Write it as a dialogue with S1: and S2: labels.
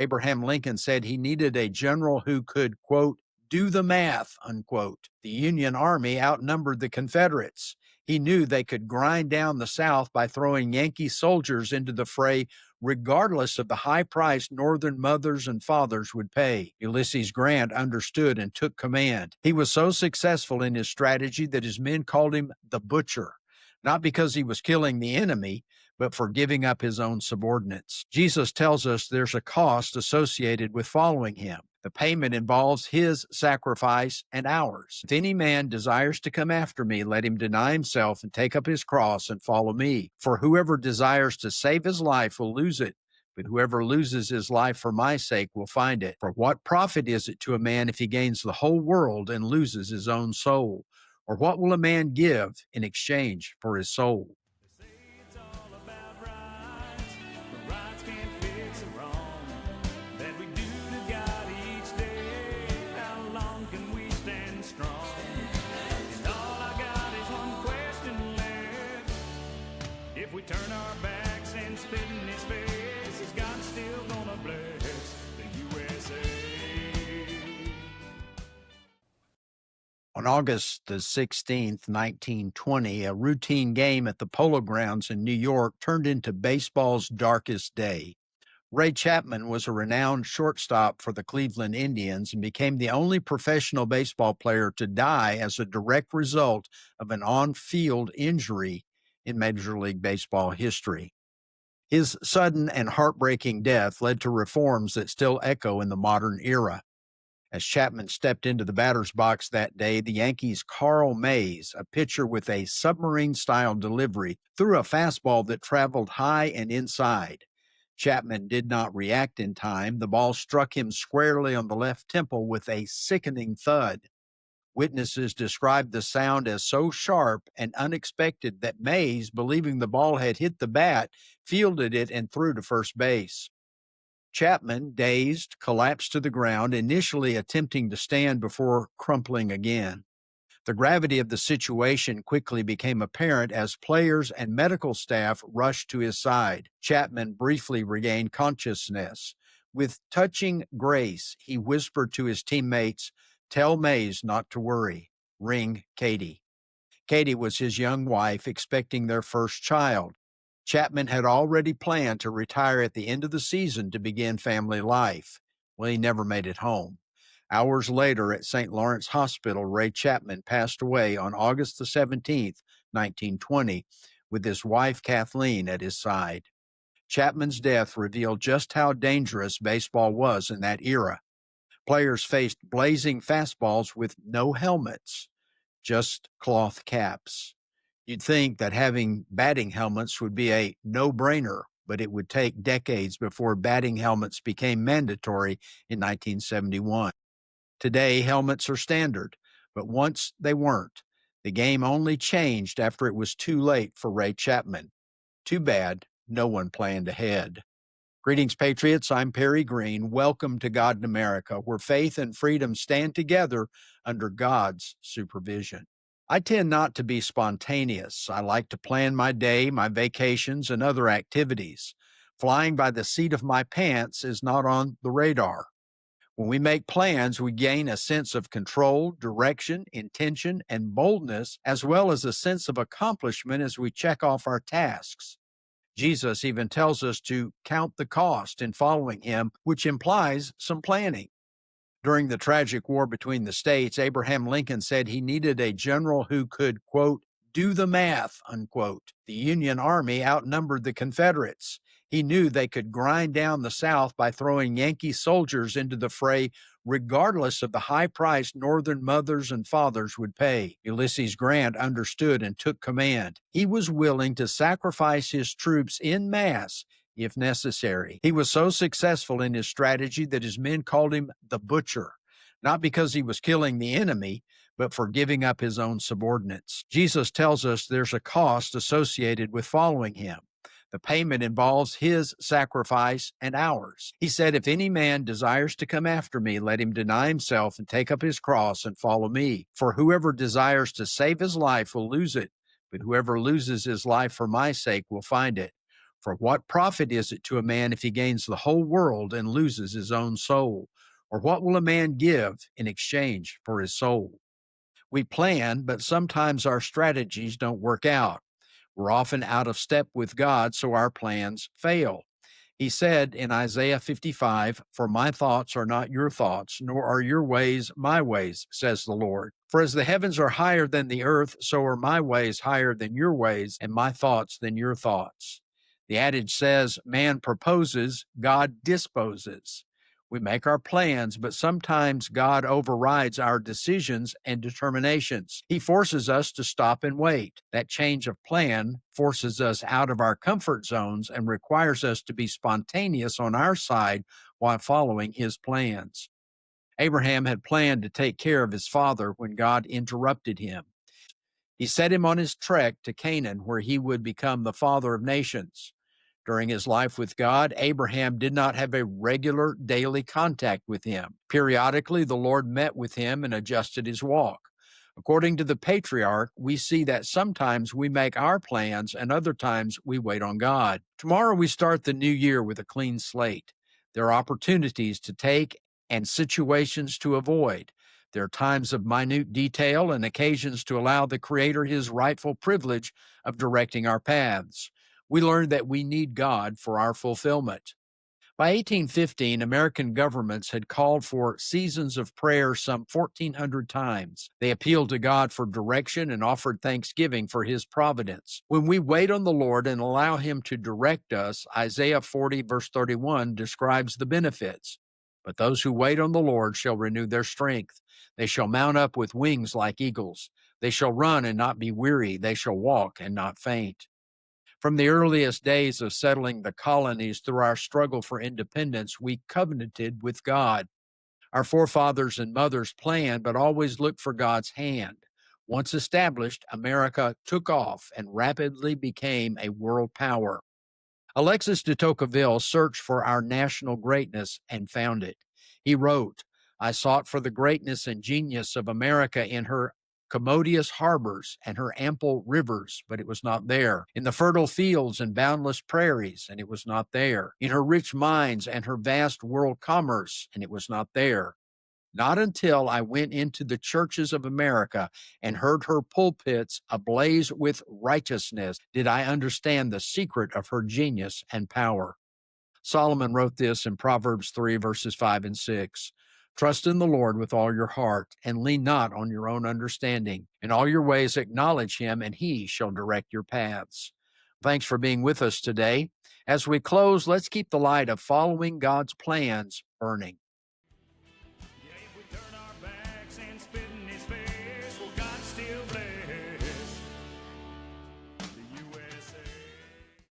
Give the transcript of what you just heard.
S1: Abraham Lincoln said he needed a general who could, quote, do the math, unquote. The Union Army outnumbered the Confederates. He knew they could grind down the South by throwing Yankee soldiers into the fray, regardless of the high price Northern mothers and fathers would pay. Ulysses Grant understood and took command. He was so successful in his strategy that his men called him the Butcher, not because he was killing the enemy, but for giving up his own subordinates. Jesus tells us there's a cost associated with following him. The payment involves his sacrifice and ours. If any man desires to come after me, let him deny himself and take up his cross and follow me. For whoever desires to save his life will lose it, but whoever loses his life for my sake will find it. For what profit is it to a man if he gains the whole world and loses his own soul? Or what will a man give in exchange for his soul?
S2: If we turn our backs and spit in his face, is God still gonna bless the USA?
S1: On August the 16th, 1920, a routine game at the Polo Grounds in New York turned into baseball's darkest day. Ray Chapman was a renowned shortstop for the Cleveland Indians and became the only professional baseball player to die as a direct result of an on-field injury in Major League Baseball history. His sudden and heartbreaking death led to reforms that still echo in the modern era. As Chapman stepped into the batter's box that day, the Yankees' Carl Mays, a pitcher with a submarine-style delivery, threw a fastball that traveled high and inside. Chapman did not react in time. The ball struck him squarely on the left temple with a sickening thud. Witnesses described the sound as so sharp and unexpected that Mays, believing the ball had hit the bat, fielded it and threw to first base. Chapman, dazed, collapsed to the ground, initially attempting to stand before crumpling again. The gravity of the situation quickly became apparent as players and medical staff rushed to his side. Chapman briefly regained consciousness. With touching grace, he whispered to his teammates, "Tell Mays not to worry. Ring Katie." Katie was his young wife, expecting their first child. Chapman had already planned to retire at the end of the season to begin family life. Well, he never made it home. Hours later at St. Lawrence Hospital, Ray Chapman passed away on August the 17th, 1920, with his wife Kathleen at his side. Chapman's death revealed just how dangerous baseball was in that era. Players faced blazing fastballs with no helmets, just cloth caps. You'd think that having batting helmets would be a no-brainer, but it would take decades before batting helmets became mandatory in 1971. Today, helmets are standard, but once they weren't. The game only changed after it was too late for Ray Chapman. Too bad no one planned ahead. Greetings, Patriots. I'm Perry Green. Welcome to God in America, where faith and freedom stand together under God's supervision. I tend not to be spontaneous. I like to plan my day, my vacations, and other activities. Flying by the seat of my pants is not on the radar. When we make plans, we gain a sense of control, direction, intention, and boldness, as well as a sense of accomplishment as we check off our tasks. Jesus even tells us to count the cost in following him, which implies some planning. During the tragic war between the states, Abraham Lincoln said he needed a general who could, quote, do the math, unquote. The Union Army outnumbered the Confederates. He knew they could grind down the South by throwing Yankee soldiers into the fray, regardless of the high price Northern mothers and fathers would pay. Ulysses Grant understood and took command. He was willing to sacrifice his troops en masse if necessary. He was so successful in his strategy that his men called him the Butcher, not because he was killing the enemy, but for giving up his own subordinates. Jesus tells us there's a cost associated with following him. The payment involves his sacrifice and ours. He said, if any man desires to come after me, let him deny himself and take up his cross and follow me. For whoever desires to save his life will lose it, but whoever loses his life for my sake will find it. For what profit is it to a man if he gains the whole world and loses his own soul? Or what will a man give in exchange for his soul? We plan, but sometimes our strategies don't work out. We're often out of step with God, so our plans fail. He said in Isaiah 55, "For my thoughts are not your thoughts, nor are your ways my ways, says the Lord. For as the heavens are higher than the earth, so are my ways higher than your ways, and my thoughts than your thoughts." The adage says, "Man proposes, God disposes." We make our plans, but sometimes God overrides our decisions and determinations. He forces us to stop and wait. That change of plan forces us out of our comfort zones and requires us to be spontaneous on our side while following His plans. Abraham had planned to take care of his father when God interrupted him. He set him on his trek to Canaan, where he would become the father of nations. During his life with God, Abraham did not have a regular daily contact with him. Periodically, the Lord met with him and adjusted his walk. According to the patriarch, we see that sometimes we make our plans and other times we wait on God. Tomorrow we start the new year with a clean slate. There are opportunities to take and situations to avoid. There are times of minute detail and occasions to allow the Creator His rightful privilege of directing our paths. We learned that we need God for our fulfillment. By 1815, American governments had called for seasons of prayer some 1,400 times. They appealed to God for direction and offered thanksgiving for His providence. When we wait on the Lord and allow Him to direct us, Isaiah 40, verse 31 describes the benefits. But those who wait on the Lord shall renew their strength. They shall mount up with wings like eagles. They shall run and not be weary. They shall walk and not faint. From the earliest days of settling the colonies through our struggle for independence, we covenanted with God. Our forefathers and mothers planned, but always looked for God's hand. Once established, America took off and rapidly became a world power. Alexis de Tocqueville searched for our national greatness and found it. He wrote, "I sought for the greatness and genius of America in her commodious harbors and her ample rivers, but it was not there. In the fertile fields and boundless prairies, and it was not there. In her rich mines and her vast world commerce, and it was not there. Not until I went into the churches of America and heard her pulpits ablaze with righteousness did I understand the secret of her genius and power." Solomon wrote this in Proverbs 3, verses 5 and 6. "Trust in the Lord with all your heart, and lean not on your own understanding. In all your ways acknowledge Him, and He shall direct your paths." Thanks for being with us today. As we close, let's keep the light of following God's plans burning.